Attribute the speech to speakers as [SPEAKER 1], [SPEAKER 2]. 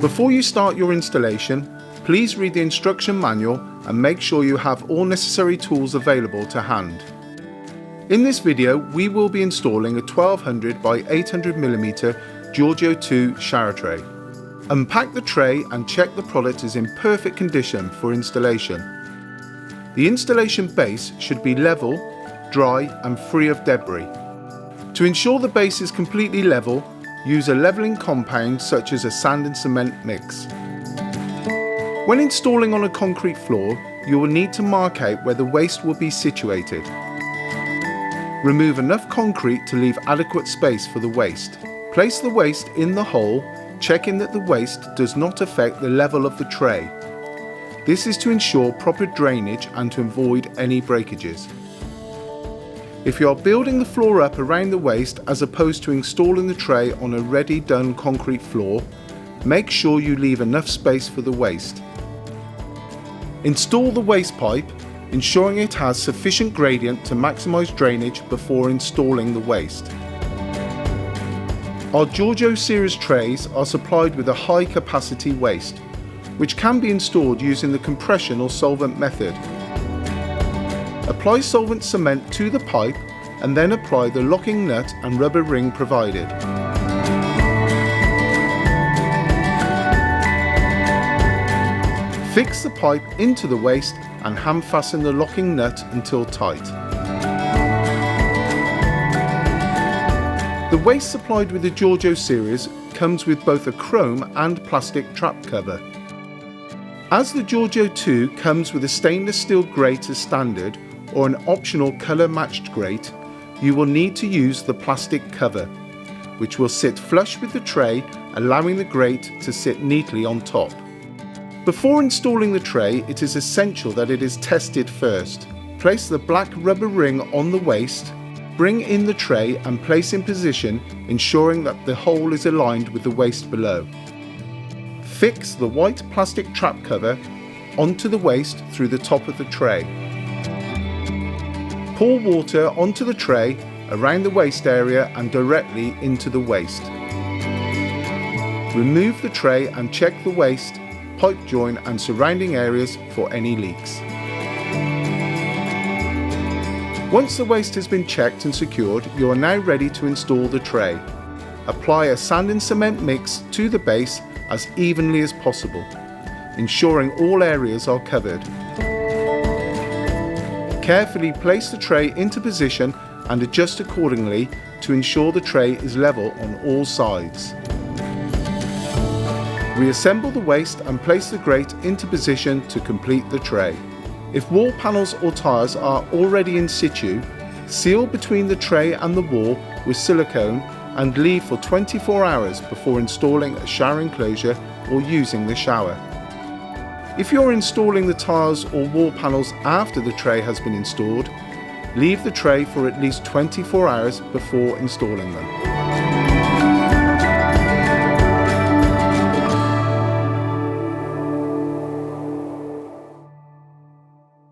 [SPEAKER 1] Before you start your installation, please read the instruction manual and make sure you have all necessary tools available to hand. In this video, we will be installing a 1200 by 800mm Giorgio 2 shower tray. Unpack the tray and check the product is in perfect condition for installation. The installation base should be level, dry and free of debris. To ensure the base is completely level, use a levelling compound such as a sand and cement mix. When installing on a concrete floor, you will need to mark out where the waste will be situated. Remove enough concrete to leave adequate space for the waste. Place the waste in the hole, checking that the waste does not affect the level of the tray. This is to ensure proper drainage and to avoid any breakages. If you are building the floor up around the waste as opposed to installing the tray on a ready done concrete floor, make sure you leave enough space for the waste. Install the waste pipe, ensuring it has sufficient gradient to maximise drainage before installing the waste. Our Giorgio series trays are supplied with a high capacity waste, which can be installed using the compression or solvent method. Apply solvent cement to the pipe and then apply the locking nut and rubber ring provided. Fix the pipe into the waste and hand fasten the locking nut until tight. The waste supplied with the Giorgio series comes with both a chrome and plastic trap cover. As the Giorgio 2 comes with a stainless steel grate as standard or an optional colour matched grate, you will need to use the plastic cover, which will sit flush with the tray, allowing the grate to sit neatly on top. Before installing the tray, it is essential that it is tested first. Place the black rubber ring on the waste, bring in the tray and place in position, ensuring that the hole is aligned with the waste below. Fix the white plastic trap cover onto the waste through the top of the tray. Pour water onto the tray, around the waste area and directly into the waste. Remove the tray and check the waste, pipe join and surrounding areas for any leaks. Once the waste has been checked and secured, you are now ready to install the tray. Apply a sand and cement mix to the base as evenly as possible, ensuring all areas are covered. Carefully place the tray into position and adjust accordingly to ensure the tray is level on all sides. Reassemble the waste and place the grate into position to complete the tray. If wall panels or tyres are already in situ, seal between the tray and the wall with silicone and leave for 24 hours before installing a shower enclosure or using the shower. If you're installing the tyres or wall panels after the tray has been installed, leave the tray for at least 24 hours before installing them.